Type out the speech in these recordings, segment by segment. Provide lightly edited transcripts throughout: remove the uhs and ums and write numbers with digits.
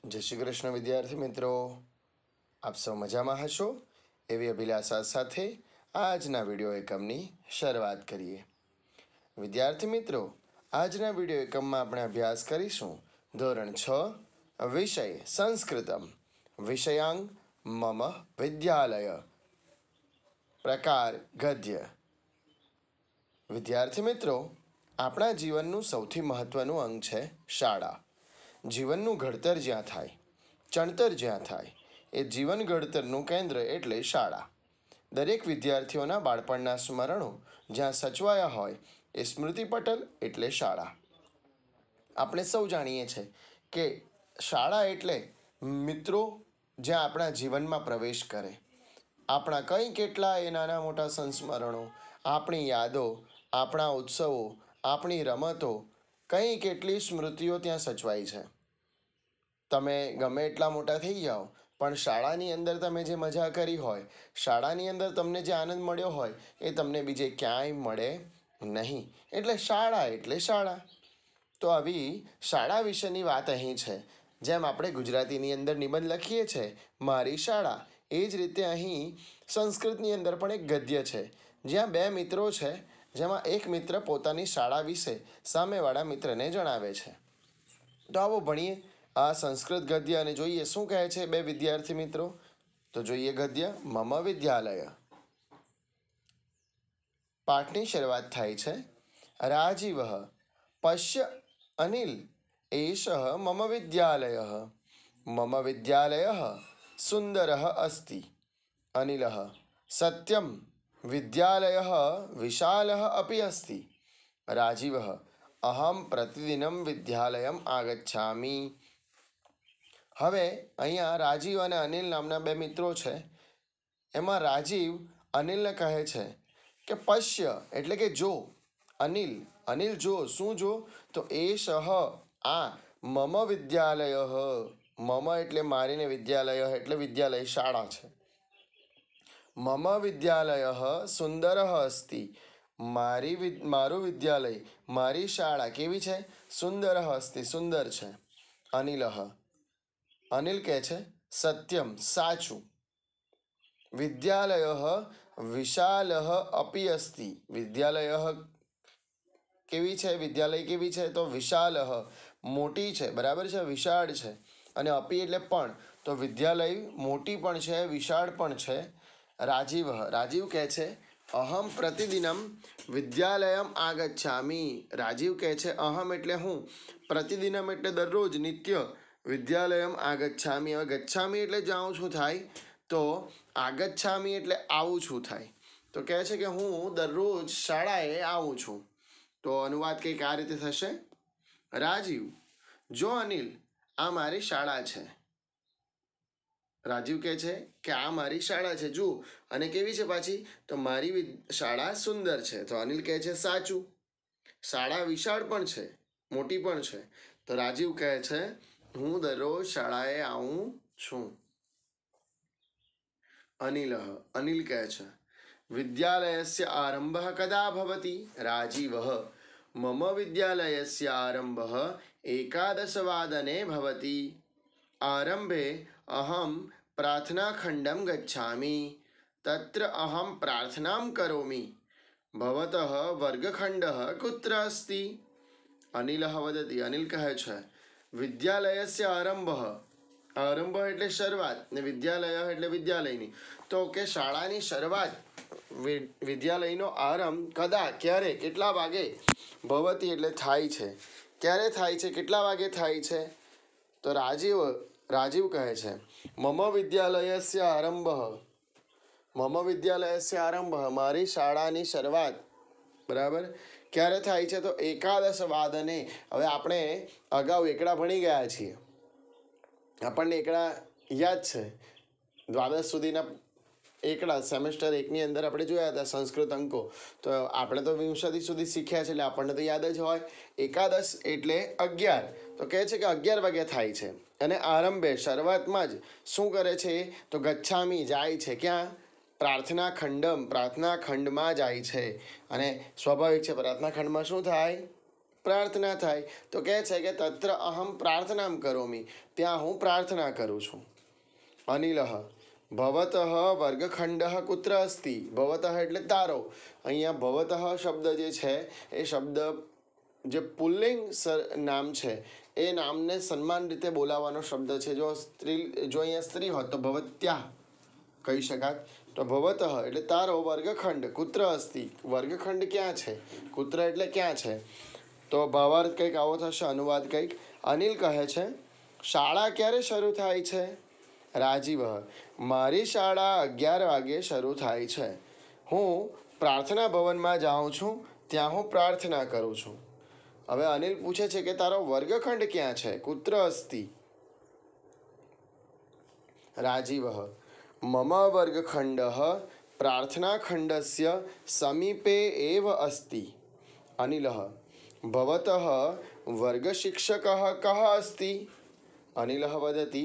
જય શ્રી કૃષ્ણ વિદ્યાર્થી મિત્રો, આપ સૌ મજામાં હશો એવી અભિલાષા સાથે આજના વિડીયો એકમની શરૂઆત કરીએ. વિદ્યાર્થી મિત્રો, આજના વિડીયો એકમમાં આપણે અભ્યાસ કરીશું ધોરણ 6 વિષય સંસ્કૃતમ, વિષયાંગ મમ વિદ્યાલય, પ્રકાર ગદ્ય. વિદ્યાર્થી મિત્રો, આપણા જીવનનું સૌથી મહત્વનું અંગ છે શાળા. જીવનનું ઘડતર જ્યાં થાય, ચણતર જ્યાં થાય, એ જીવન ઘડતરનું કેન્દ્ર એટલે શાળા. દરેક વિદ્યાર્થીઓના બાળપણના સ્મરણો જ્યાં સચવાયા હોય એ સ્મૃતિપટલ એટલે શાળા. આપણે સૌ જાણીએ છીએ કે શાળા એટલે મિત્રો જ્યાં આપણા જીવનમાં પ્રવેશ કરે. આપણા કંઈ કેટલા એ નાના મોટા સંસ્મરણો, આપણી યાદો, આપણા ઉત્સવો, આપણી રમતો, કંઈ કેટલી સ્મૃતિઓ ત્યાં સચવાઈ છે. તમે ગમે એટલા મોટા થઈ જાઓ પણ શાળાની અંદર તમે જે મજા કરી હોય, શાળાની અંદર તમને જે આનંદ મળ્યો હોય એ તમને બીજે ક્યાંય મળે નહીં. એટલે શાળા એટલે શાળા. તો આવી શાળા વિશેની વાત અહીં છે. જેમ આપણે ગુજરાતીની અંદર નિબંધ લખીએ છીએ મારી શાળા, એ જ રીતે અહીં સંસ્કૃતની અંદર પણ એક ગદ્ય છે જ્યાં બે મિત્રો છે, જેમાં એક મિત્ર પોતાની શાળા વિશે સામેવાળા મિત્રને જણાવે છે. તો આવો ભણીએ આ સંસ્કૃત ગદ્ય અને જોઈએ શું કહે છે બે વિદ્યાર્થી મિત્રો. તો જોઈએ ગદ્ય. મમ વિદ્યાલય. પાઠની શરૂઆત થાય છે રાજીવ પશ્ય અનિલ એષ મમ વિદ્યાલય. મમ વિદ્યાલય સુંદર અસ્તિ. અનિલ સત્યમ વિદ્યાલય વિશાલ અપી અસ્તિ. રાજીવ અહમ પ્રતિદિનમ વિદ્યાલયમ આગચ્છામિ. હવે અહીંયા રાજીવ અને અનિલ નામના બે મિત્રો છે. એમાં રાજીવ અનિલને કહે છે કે પશ્ય એટલે કે જો. અનિલ જો. શું જો? તો એષ આ મમ વિદ્યાલય. મમ એટલે મારીને વિદ્યાલય એટલે વિદ્યાલય શાળા છે. મમ વિદ્યાલય સુંદર અસ્તિ. મારું વિદ્યાલય, મારી શાળા કેવી છે? સુંદર અસ્તિ, સુંદર છે. અનિલ કહે છે સત્યમ સાચું. વિદ્યાલય વિશાલ અપી અસ્તિ. વિદ્યાલય કેવી છે? વિદ્યાલય કેવી છે? તો વિશાલ મોટી છે, બરાબર છે, વિશાળ છે. અને અપી એટલે પણ, તો વિદ્યાલય મોટી પણ છે, વિશાળ પણ છે. રાજીવ કહે છે અહમ પ્રતિદિનમ વિદ્યાલયમ આગચ્છામિ. રાજીવ કહે છે અહમ એટલે હું, પ્રતિદિનમ એટલે દરરોજ, નિત્ય, વિદ્યાલયમ આગચ્છામિ. હવે ગચ્છામિ એટલે જાઉં છું થાય, તો આગચ્છામિ એટલે આવું છું થાય. તો કહે છે કે હું દરરોજ શાળાએ આવું છું. તો અનુવાદ કંઈક આ રીતે થશે. રાજીવ જો અનિલ, આ મારી શાળા છે. રાજીવ કહે છે કે આ મારી શાળા છે, જુઓ. અને કેવી છે પાછી? તો મારી શાળા સુંદર છે. તો અનિલ કહે છે સાચું. શાળા વિશાળ પણ છે, મોટી પણ છે. તો રાજીવ કહે છે હું દરરોજ શાળાએ આવું છું. અનિલ કહે છે વિદ્યાલયસ્ય આરંભ કદા ભવતિ. રાજીવ મમ વિદ્યાલયસ્ય આરંભ 11 વાદને ભવતિ. આરંભે અહમ પ્રાર્થનાખંડમ ગચ્છામિ. તત્ર અહમ પ્રાર્થનામ કરોમિ. ભવતઃ વર્ગખંડઃ કુત્ર અસ્તિ? અનિલ વદતિ. અનિલ કહે છે વિદ્યાલયસ્ય આરંભ એટલે શરૂઆત ને વિદ્યાલય એટલે વિદ્યાલયની. તો કે શાળાની શરૂઆત, વિદ્યાલયનો આરંભ કદા ક્યારે, કેટલા વાગે, ભવતી એટલે થાય છે. ક્યારે થાય છે? કેટલા વાગે થાય છે? તો રાજીવ કહે છે મમ વિદ્યાલયસ્ય આરંભ, મારી શાળાની શરૂઆત, બરાબર, ક્યારે થાય છે? તો 11 વાદને. હવે આપણે અગાઉ એકડા ભણી ગયા છીએ, આપણને એકડા યાદ છે. દ્વાદશ સુધીના એકડા સેમેસ્ટર 1ની અંદર આપણે જોયા હતા સંસ્કૃત અંકો. તો આપણે તો 20 સુધી શીખ્યા છે એટલે આપણને તો યાદ જ હોય. 11 એટલે 11. તો કહે છે કે 11 વાગ્યા થાય છે. અને આરંભે શરૂઆતમાં જ શું કરે છે? તો ગચ્છામી જાય છે. ક્યાં? પ્રાર્થના ખંડમાં જાય છે. અને સ્વાભાવિક છે પ્રાર્થના ખંડમાં શું થાય? પ્રાર્થના થાય. તો કહે છે કે તત્ર અહમ પ્રાર્થનામ કરોમી, ત્યાં હું પ્રાર્થના કરું છું. અનિલઃ ભવતઃ વર્ગખંડઃ કુત્ર અસ્તિ. ભવતઃ એટલે તારો. અહીંયા ભવતઃ શબ્દ જે છે એ શબ્દ જે પુલ્લિંગ નામ છે એ નામને સન્માન રીતે બોલાવવાનો શબ્દ છે. જો અહીંયા સ્ત્રી હોત તો ભવત્યા કહી શકાત. તો ભવતઃ એટલે તારો વર્ગખંડ કુત્ર અસ્તિ, વર્ગખંડ ક્યાં છે, કુત્ર એટલે ક્યાં છે. તો ભાવાર્થ કંઈક આવો થશે, અનુવાદ કંઈક. અનિલ કહે છે શાળા ક્યારે શરૂ થાય છે. રાજીવ મારી શાળા 11 વાગે શરૂ થાય છે. હું પ્રાર્થના ભવનમાં જાઉં છું, ત્યાં હું પ્રાર્થના કરું છું. હવે અનિલ પૂછે છે કે તારો વર્ગખંડ ક્યાં છે, કુત્ર અસ્તિ. રાજીવ મમ વર્ગખંડઃ પ્રાર્થનાખંડસ્ય સમીપે એવ અસ્તિ. અનિલઃ ભવતઃ વર્ગશિક્ષકः કः अस्ति. અનિલઃ વદતિ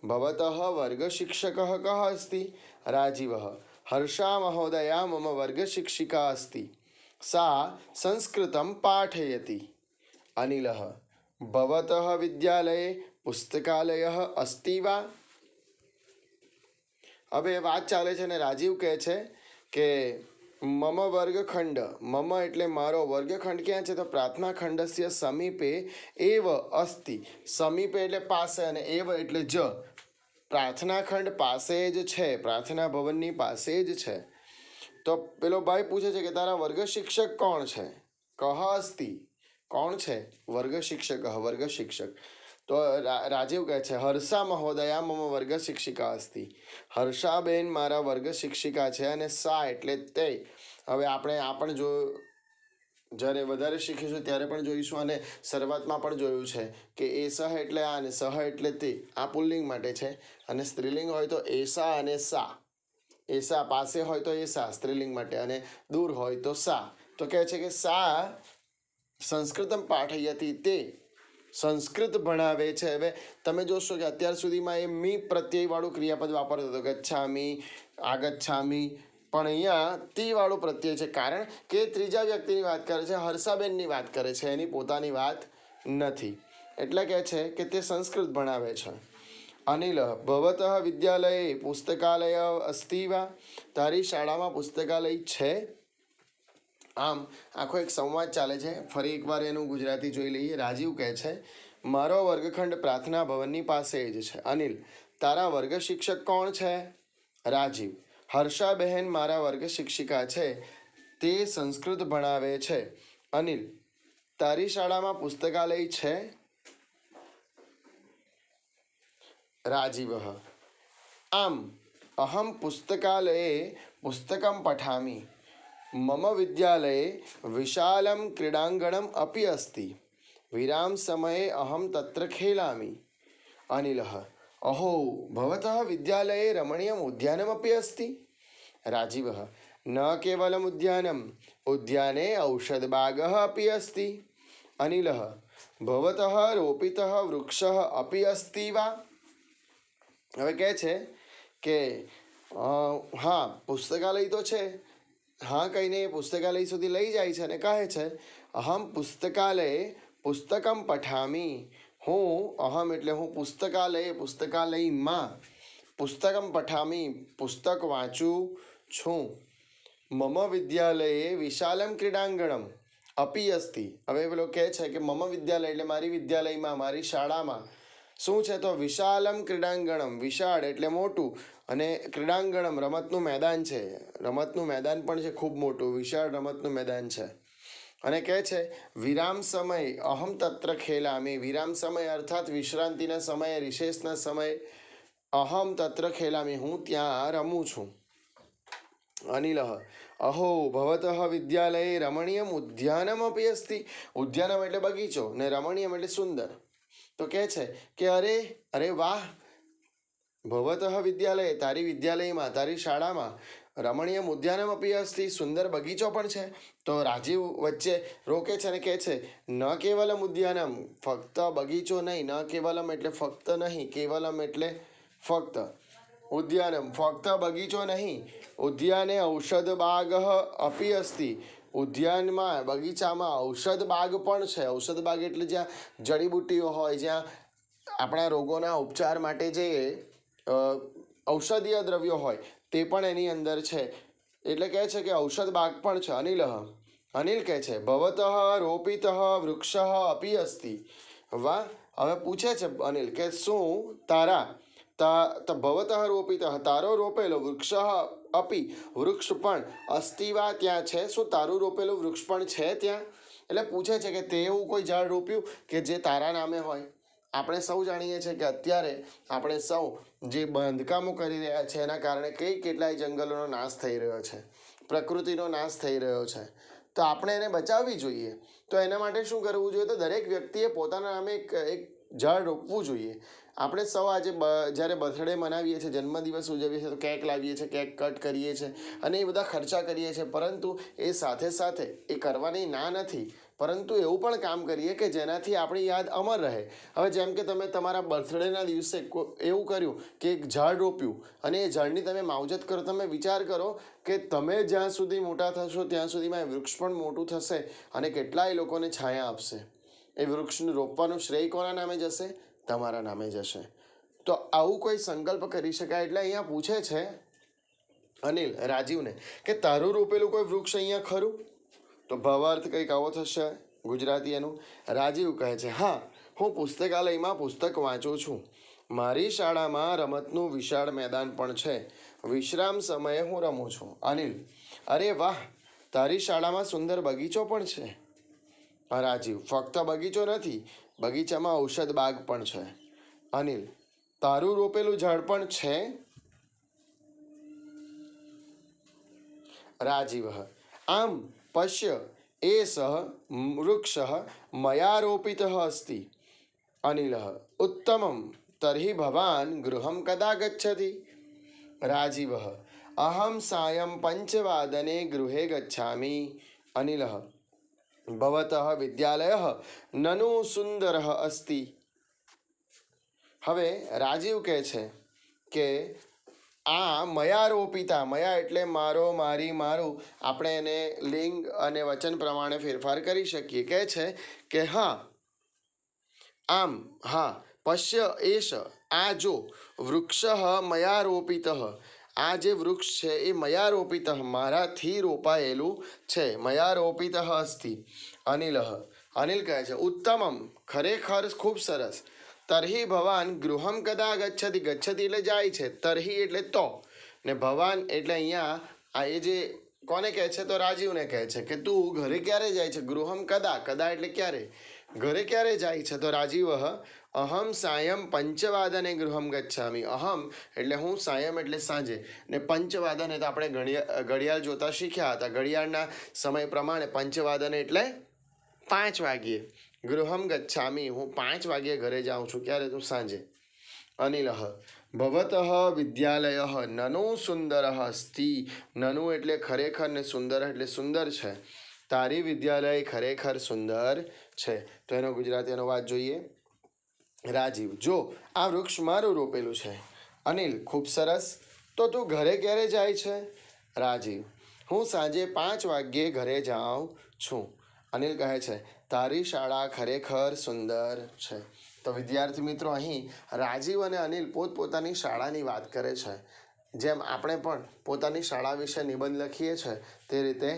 ભવતઃ વર્ગશિક્ષકः કः अस्ति. રાજીવः હર્ષા મહોદયા મમ વર્ગશિક્ષિકા अस्ति, सा સંસ્કૃतं પાઠયતિ. અનિલઃ ભવતઃ વિદ્યાલયે પુસ્તકાલયः अस्ति વા. હવે વાત ચાલે છે ને રાજીવ કહે છે કે મમ વર્ગખંડ, મમ એટલે મારો, વર્ગખંડ ક્યાં છે તો પ્રાર્થના ખંડસ્ય સમીપે એવ અસ્તિ. સમીપે એટલે પાસે અને એવ એટલે જ. પ્રાર્થના ખંડ પાસે જ છે, પ્રાર્થના ભવનની પાસે જ છે. તો પેલો ભાઈ પૂછે છે કે તારા વર્ગ શિક્ષક કોણ છે. કહ અસ્તિ કોણ છે, વર્ગ શિક્ષક, વર્ગ શિક્ષક. તો રાજીવ કહે છે હર્ષા મહોદયા મમ વર્ગ શિક્ષિકા અસ્તિ. હર્ષાબેન મારા વર્ગ શિક્ષિકા છે અને સા એટલે તે. હવે આપણે આ પણ જો જ્યારે વધારે શીખીશું ત્યારે પણ જોઈશું અને શરૂઆતમાં પણ જોયું છે કે એસહ એટલે આ અને સહ એટલે તે. આ પુલ્લિંગ માટે છે અને સ્ત્રીલિંગ હોય તો એસા અને સા. એસા પાસે હોય તો એસા સ્ત્રીલિંગ માટે અને દૂર હોય તો સા. તો કહે છે કે સા સંસ્કૃતમ પાઠયતિ, તે સંસ્કૃત ભણાવે છે. હવે તમે જોશો કે અત્યાર સુધીમાં એ મી પ્રત્યયવાળું ક્રિયાપદ વાપરતો હતો, ગચ્છામી, આગચ્છામી, પણ અહીંયા તી વાળું પ્રત્યય છે. કારણ કે ત્રીજા વ્યક્તિની વાત કરે છે, હર્ષાબેનની વાત કરે છે, એની પોતાની વાત નથી. એટલે કહે છે કે તે સંસ્કૃત ભણાવે છે. અનિલ ભવતઃ વિદ્યાલયે પુસ્તકાલય અસ્તિ વા. તારી શાળામાં પુસ્તકાલય છે. આમ આખો એક સંવાદ ચાલે છે. ફરી એકવાર એનું ગુજરાતી જોઈ લઈએ. રાજીવ કહે છે મારો વર્ગખંડ પ્રાર્થના ભવનની પાસે જ છે. અનિલ તારા વર્ગ શિક્ષક કોણ છે. રાજીવ હર્ષાબહેન મારા વર્ગ શિક્ષિકા છે, તે સંસ્કૃત ભણાવે છે. અનિલ તારી શાળામાં પુસ્તકાલય છે. રાજીવ આમ અહમ પુસ્તકાલયે પુસ્તકમ પઠામિ. મમ વિદ્યાલયે વિશાલમ ક્રીડાંગણમ અપી અસ્તિ. વિરામ સમયે અહમ તત્ર ખેલામિ. અનિલઃ અહો ભવતઃ વિદ્યાલયે રમણીયમ ઉદ્યાનમપી અસ્તિ. રાજીવઃ ન કેવલમ ઉદ્યાનમ, ઉદ્યાને ઔષધબાગः અપી અસ્તિ. અનિલઃ ભવતઃ રોપિતઃ વૃક્ષः અપી અસ્તિ વા. હવે કહે છે કે હા પુસ્તકાલય તો છે. હા કહીને એ પુસ્તકાલય સુધી લઈ જાય છે અને કહે છે અહમ પુસ્તકાલયે પુસ્તકમ પઠામી. હું અહમ એટલે હું પુસ્તકાલયે પુસ્તકાલયમાં પુસ્તકમ પઠામી પુસ્તક વાંચું છું. મમ વિદ્યાલયે વિશાલમ ક્રીડાંગણમ અપી અસ્તિ. હવે પેલો કહે છે કે મમ વિદ્યાલય એટલે મારી વિદ્યાલયમાં, મારી શાળામાં શું છે તો વિશાલમ ક્રીડાંગણમ, વિશાળ એટલે મોટું, અને ક્રીડાંગણમ રમતનું મેદાન છે. રમતનું મેદાન પણ છે ખૂબ મોટું, વિશાળ રમતનું મેદાન છે. અને કહે છે વિરામ સમય અહમ તત્ર ખેલામી. વિરામ સમય અર્થાત વિશ્રાંતિના સમયે, રિસેસના સમયે અહમ તત્ર ખેલામી હું ત્યાં રમું છું. અનિલઃ અહો ભવતઃ વિદ્યાલયે રમણીયમ ઉદ્યાનમ અપી અસ્તિ. ઉદ્યાનમ એટલે બગીચો ને રમણીયમ એટલે સુંદર. તો કહે છે કે અરે વાહ, ભવતઃ વિદ્યાલય તારી વિદ્યાલયમાં, તારી શાળામાં રમણીયમ ઉદ્યાનમ અપી અસ્તિ, સુંદર બગીચો પણ છે. તો રાજીવ વચ્ચે રોકે છે અને કહે છે ન કેવલમ ઉદ્યાનમ, ફક્ત બગીચો નહીં, ન કેવલમ એટલે ફક્ત નહીં, કેવલમ એટલે ફક્ત, ઉદ્યાનમ ફક્ત બગીચો નહીં, ઉદ્યાને ઔષધ બાગઃ અપી અસ્તિ, ઉદ્યાનમાં બગીચામાં ઔષધ બાગ પણ છે. ઔષધ બાગ એટલે જ્યાં જડીબુટ્ટીઓ હોય, જ્યાં આપણા રોગોના ઉપચાર માટે જે ઔષધીય દ્રવ્યો હોય તે પણ એની અંદર છે. એટલે કહે છે કે ઔષધ બાગ પણ છે. અનિલ કહે છે ભવતઃ રોપિતઃ વૃક્ષ અપી અસ્તિ. વાહ. હવે પૂછે છે અનિલ કે શું ભવતઃ રોપિતઃ તારો રોપેલો વૃક્ષ અપી વૃક્ષ પણ અસ્તિ વા ત્યાં છે. શું તારું રોપેલું વૃક્ષ પણ છે ત્યાં? એટલે પૂછે છે કે તે એવું કોઈ ઝાડ રોપ્યું કે જે તારા નામે હોય? આપણે સૌ જાણીએ છીએ કે અત્યારે આપણે સૌ જે બાંધકામો કરી રહ્યા છે એના કારણે કેટલાય જંગલોનો નાશ થઈ રહ્યો છે, પ્રકૃતિનો નાશ થઈ રહ્યો છે. તો આપણે એને બચાવવી જોઈએ. તો એના માટે શું કરવું જોઈએ? તો દરેક વ્યક્તિએ પોતાના નામે એક ઝાડ રોપવું જોઈએ. આપણે સૌ આજે જ્યારે બર્થડે મનાવીએ છીએ, જન્મદિવસ ઉજવીએ છીએ, તો કેક લાવીએ છીએ, કેક કટ કરીએ છીએ અને એ બધા ખર્ચા કરીએ છીએ. પરંતુ એ સાથે સાથે એ કરવાની ના નથી, પરંતુ એવું પણ કામ કરીએ કે જેનાથી આપણી યાદ અમર રહે. હવે જેમ કે તમે તમારા બર્થડેના દિવસે એવું કર્યું કે એક ઝાડ રોપ્યું અને એ ઝાડની તમે માવજત કરો. તમે વિચાર કરો કે તમે જ્યાં સુધી મોટા થશો ત્યાં સુધીમાં એ વૃક્ષ પણ મોટું થશે અને કેટલાય લોકોને છાયા આપશે. એ વૃક્ષનું રોપવાનું શ્રેય કોના નામે જશે? તમારા નામે જશે. તો આવું કોઈ સંકલ્પ કરી શકાય. એટલે અહીંયા પૂછે છે અનિલ રાજીવને કે તારું રોપેલું કોઈ વૃક્ષ અહીંયા ખરું? તો ભાવાર્થ કંઈક આવો થશે ગુજરાતી એનું. રાજીવ કહે છે હા, હું પુસ્તકાલયમાં પુસ્તક વાંચું છું. મારી શાળામાં રમતનું વિશાળ મેદાન પણ છે. વિશ્રામ સમયે હું રમું છું. અનિલ અરે વાહ, તારી શાળામાં સુંદર બગીચો પણ છે. રાજીવ ફક્ત બગીચો નથી, બગીચામાં ઔષધ બાગ પણ છે. અનિલ તારું રોપેલું ઝાડ પણ છે? રાજીવ આમ પશ્ય એષ વૃક્ષ મયા રોપિતઃ અસ્તિ. અનિલ ઉત્તમં તર્હિ ભવાન ગૃહં કદા ગચ્છતિ? રાજીવ અહં સાયં 5 વાદને ગૃહે ગચ્છામિ. અનિલ ભવતઃ વિદ્યાલયઃ નનુ સુંદરઃ અસ્તિ. હવે રાજીવ કહે છે કે આ મયા રોપિતા, મયા એટલે મારો, મારી, મારું, આપણે એને લિંગ અને વચન પ્રમાણે ફેરફાર કરી શકીએ. કહે છે કે હા, આમ હા, પશ્ય એષ આ જો, વૃક્ષ મયા રોપિતઃ આ જે વૃક્ષ છે એ મયા રોપિતઃ મારાથી રોપાયેલું છે. મયા રોપિતઃ અસ્તિ. અનિલ કહે છે ઉત્તમમ ખરેખર ખૂબ સરસ. તર્હિ ભવાન ગૃહમ કદા ગચ્છતિ. ગચ્છતિ એટલે જાય છે, તર્હિ એટલે તો, ને ભવાન એટલે અહીંયા આ એ જે કોને કહે છે? તો રાજીવને કહે છે કે તું ઘરે ક્યારે જાય છે? ગૃહમ કદા, કદા એટલે ક્યારે, ઘરે ક્યારે જાય છે? તો રાજીવ અહમ સાયં 5 વાદને ગૃહમ ગચ્છામિ. અહમ એટલે હું, સાયં એટલે સાંજે, ને 5 વાદને તો આપણે ઘડિયાળ જોતા શીખ્યા હતા. ઘડિયાળના સમય પ્રમાણે 5 વાદને એટલે 5 વાગ્યે. ગૃહમ ગચ્છામિ હું 5 વાગ્યે ઘરે જાઉં છું. ક્યારે? તો સાંજે. અનિલ ભવતઃ વિદ્યાલયઃ નનુ સુંદરઃ અસ્તિ. નનુ એટલે ખરેખર ને સુંદર એટલે સુંદર છે. તારી વિદ્યાલય ખરેખર સુંદર છે. તો એનો ગુજરાતી અનુવાદ જોઈએ. રાજીવ જો આ વૃક્ષ મારું રોપેલું છે. અનિલ ખૂબ સરસ. તો તું ઘરે ક્યારે જાય છે? રાજીવ હું સાંજે 5 વાગ્યે ઘરે જાઉં છું. અનિલ કહે છે તારી શાળા ખરેખર સુંદર છે. તો વિદ્યાર્થી મિત્રો, અહીં રાજીવ અને અનિલ પોતપોતાની શાળાની વાત કરે છે. જેમ આપણે પણ પોતાની શાળા વિશે નિબંધ લખીએ છીએ તે રીતે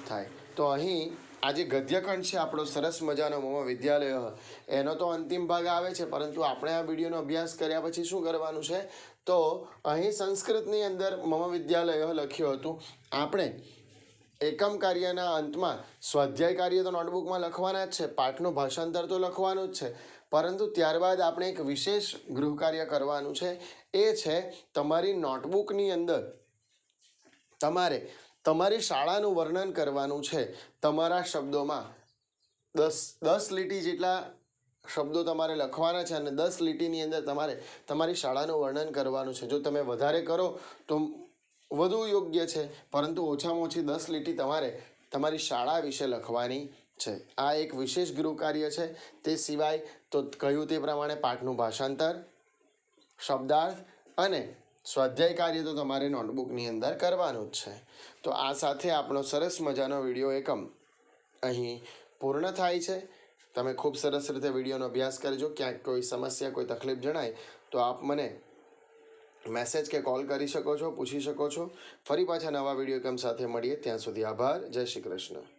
થાય. તો અહીં આ જે ગદ્યખંડ છે આપણો સરસ મજાનો મમ વિદ્યાલય, એનો તો અંતિમ ભાગ આવે છે, પરંતુ આપણે આ વિડીયોનો અભ્યાસ કર્યા પછી શું કરવાનું છે? તો અહીં સંસ્કૃતની અંદર મમ વિદ્યાલય લખ્યું હતું. આપણે એકમ કાર્યના અંતમાં સ્વાધ્યાય કાર્ય તો નોટબુકમાં લખવાના જ છે, પાઠનું ભાષાંતર તો લખવાનું જ છે, પરંતુ ત્યારબાદ આપણે એક વિશેષ ગૃહ કાર્ય કરવાનું છે. એ છે તમારી નોટબુકની અંદર તમારે તમારી શાળાનું વર્ણન કરવાનું છે. તમારા શબ્દોમાં 10 લીટી જેટલા શબ્દો તમારે લખવાના છે અને 10 લીટીની અંદર તમારે તમારી શાળાનું વર્ણન કરવાનું છે. જો તમે વધારે કરો તો વધુ યોગ્ય છે, પરંતુ ઓછામાં ઓછી 10 લીટી તમારે તમારી શાળા વિશે લખવાની છે. આ એક વિશેષ ગૃહ કાર્ય છે. તે સિવાય તો કહ્યું તે પ્રમાણે પાઠનું ભાષાંતર, શબ્દાર્થ અને સ્વાધ્યાય કાર્ય તો તમારે નોટબુકની અંદર કરવાનું જ છે. તો આ સાથે આપણો સરસ મજાનો વિડીયો એકમ અહીં પૂર્ણ થાય છે. તમે ખૂબ સરસ રીતે વિડીયોનો અભ્યાસ કરજો. ક્યાંક કોઈ સમસ્યા, કોઈ તકલીફ જણાય તો આપ મને મેસેજ કે કોલ કરી શકો છો, પૂછી શકો છો. ફરી પાછા નવા વિડીયો એકમ સાથે મળીએ. ત્યાં સુધી આભાર. જય શ્રી કૃષ્ણ.